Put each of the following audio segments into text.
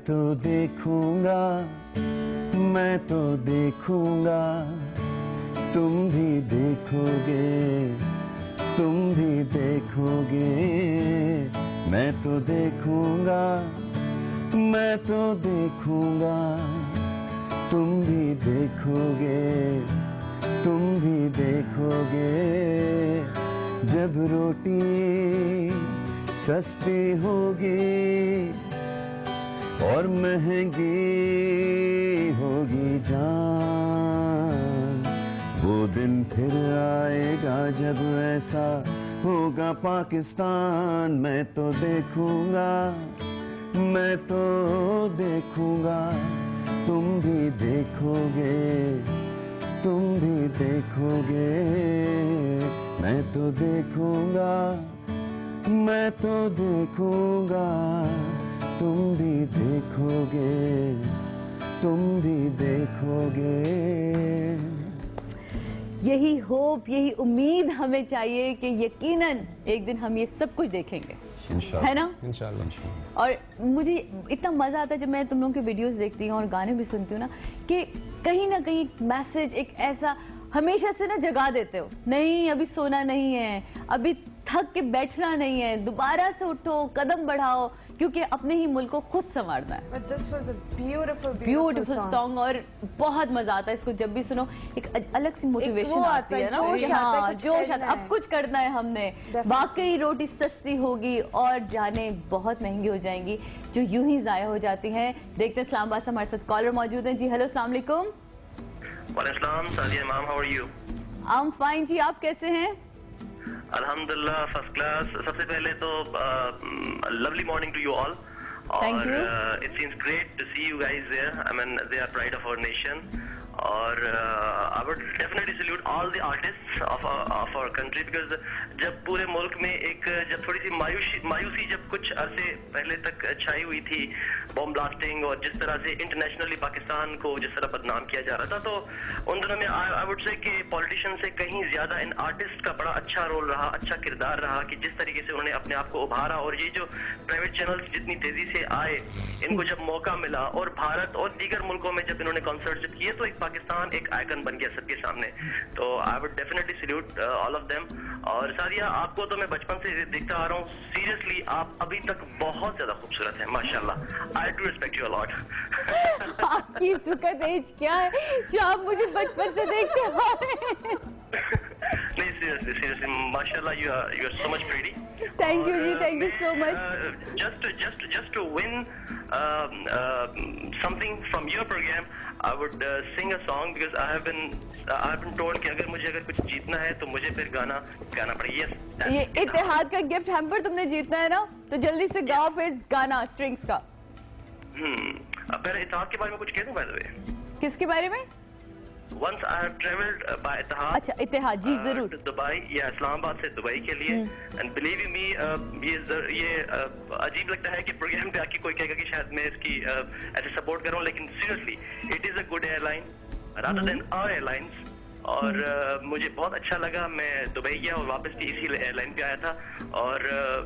तो देखूंगा, मैं तो देखूंगा, तुम भी देखोगे, तुम भी देखोगे। मैं तो देखूंगा, मैं तो देखूंगा, तुम भी देखोगे, तुम भी देखोगे। जब रोटी सस्ती होगी और महंगी होगी जान, वो दिन फिर आएगा जब ऐसा होगा पाकिस्तान। मैं तो देखूंगा, मैं तो देखूंगा, तुम भी देखोगे, तुम भी देखोगे। मैं तो देखूंगा, मैं तो देखूंगा, तुम भी देखोगे, तुम भी देखोगे। यही होप, यही उम्मीद हमें चाहिए कि यकीनन एक दिन हम ये सब कुछ देखेंगे, है ना? इंशाल्लाह। और मुझे इतना मजा आता है जब मैं तुम लोगों के वीडियोस देखती हूँ और गाने भी सुनती हूँ ना, कि कहीं ना कहीं मैसेज एक ऐसा हमेशा से ना जगा देते हो, नहीं अभी सोना नहीं है, अभी थक के बैठना नहीं है, दोबारा से उठो, कदम बढ़ाओ, क्योंकि अपने ही मुल्क को खुद संवारना है। But this was a beautiful song और बहुत मजा आता है इसको जब भी सुनो, एक अलग सी मोटिवेशन आती है ना, हाँ जोश आता है, अब कुछ करना है हमने। वाकई रोटी सस्ती होगी और जाने बहुत महंगी हो जाएंगी जो यूं ही जाया हो जाती हैं। देखते हैं इस्लामाबाद से हमारे साथ कॉलर मौजूद हैं। जी हेलो, अस्सलाम वालेकुम। वालेकुम Sadia ma'am, how are you? I am fine जी, आप कैसे हैं? अल्हम्दुलिल्लाह फर्स्ट क्लास। सबसे पहले तो lovely morning to you all, और it seems great to see you guys there. I mean they are pride of our nation, और I would definitely salute all the artists of our country, because जब पूरे मुल्क में एक जब थोड़ी सी मायूसी जब कुछ अरसे पहले तक छाई हुई थी, बॉम्ब ब्लास्टिंग और जिस तरह से इंटरनेशनली पाकिस्तान को जिस तरह बदनाम किया जा रहा था, तो उन दिनों में आई वुड से कि पॉलिटिशियन से कहीं ज्यादा इन आर्टिस्ट का बड़ा अच्छा रोल रहा, अच्छा किरदार रहा कि जिस तरीके से उन्होंने अपने आप को उभारा। और ये जो प्राइवेट चैनल्स जितनी तेजी से आए, इनको जब मौका मिला, और भारत और दीगर मुल्कों में जब इन्होंने कॉन्सर्ट जब किए, तो एक पाकिस्तान एक आइकन बन गया सबके सामने। तो आई would definitely salute all of them. और सादिया, आपको तो मैं बचपन से देखता आ रहा हूँ, सीरियसली आप अभी तक बहुत ज्यादा खूबसूरत हैं, माशाल्लाह। I do respect you a lot. आपकी सुखद एज क्या है जो आप मुझे बचपन से देखते आ रहे हैं? नहीं, seriously, mashallah, you are so much pretty. Thank you ji, thank you so much. Just to win something from your program, I would sing a song, because I have been told कि अगर कुछ जीतना है तो मुझे फिर गाना पड़ेगा। Yes. ये इत्तेहाद का गिफ्ट हैम्पर तुमने जीतना है ना, तो जल्दी से गाओ फिर गाना स्ट्रिंग्स का। पहले इत्तेहाद के बारे में कुछ कह दूं by the way? किसके बारे में? Once I have travelled by इत्तेहाद। अच्छा, इत्तेहाद जी जरूर। to Dubai या इस्लामाबाद से दुबई के लिए, and believe me, ये अजीब लगता है कि प्रोग्राम पे आके कोई कहेगा कि शायद मैं इसकी ऐसे सपोर्ट कर रहा हूँ, लेकिन seriously it is a good airline rather than our airlines। और मुझे बहुत अच्छा लगा, मैं दुबई गया और वापस भी इसी एयरलाइन पे आया था, और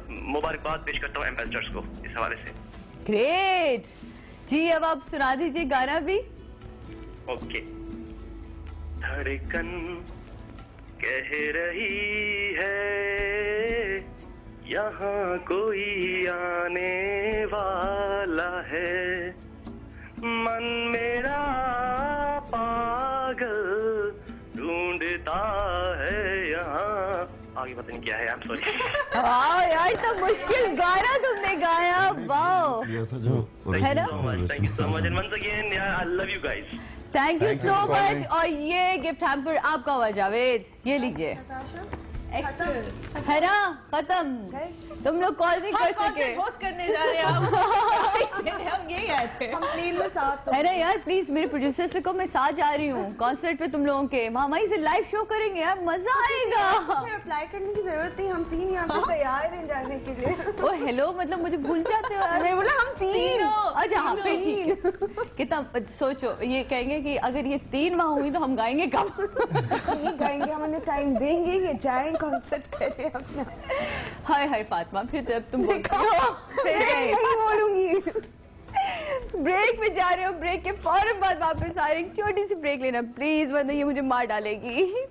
मुबारकबाद पेश करता हूँ एम्बेसडर्स को इस हवाले से। ग्रेट जी, अब आप सुना दीजिए गाना भी। ओके। धड़कन कह रही है यहाँ कोई आने वाला है, मन मेरा पागल ढूंढता है यहाँ। आगे पता नहीं क्या है, आई एम सॉरी। वाह यार, तो मुश्किल गाना तुमने गाया, वाह। है ना? Thank you so much, and once again I love you guys. Thank you so much. और ये गिफ्ट हैम्पर आपका हुआ जावेद, ये लीजिए। है ना, खत्म। तुम लोग कॉल नहीं कर सके, होस्ट करने जा रहे हैं हम यही आए थे, हम प्लेन में साथ। है ना यार, प्लीज मेरे प्रोड्यूसर से को मैं साथ जा रही हूँ कॉन्सर्ट पे तुम लोगों के, वहीं से लाइव शो करेंगे यार, मजा आएगा। अप्लाई करने की जरूरत नहीं, हम तीन यहाँ पे तैयार हैं जाने के लिए। ओ हेलो, मतलब मुझे भूल जाते हो यार। मैं बोला हम तीन। अच्छा हाँ, फिर ठीक। कितना सोचो, ये कहेंगे कि अगर ये 3 माह हुई तो हम गाएंगे कब? गाएंगे, हम उन्हें टाइम देंगे, ये जाएं कॉन्सर्ट करें अपना। हाय हाय फातिमा, फिर तब तुम बोलती हो, फिर नहीं बोलूंगी। ब्रेक में जा रहे हो, ब्रेक के फौरन बाद वापस आ रहे, एक छोटी सी ब्रेक लेना प्लीज, वरना ये मुझे मार डालेगी।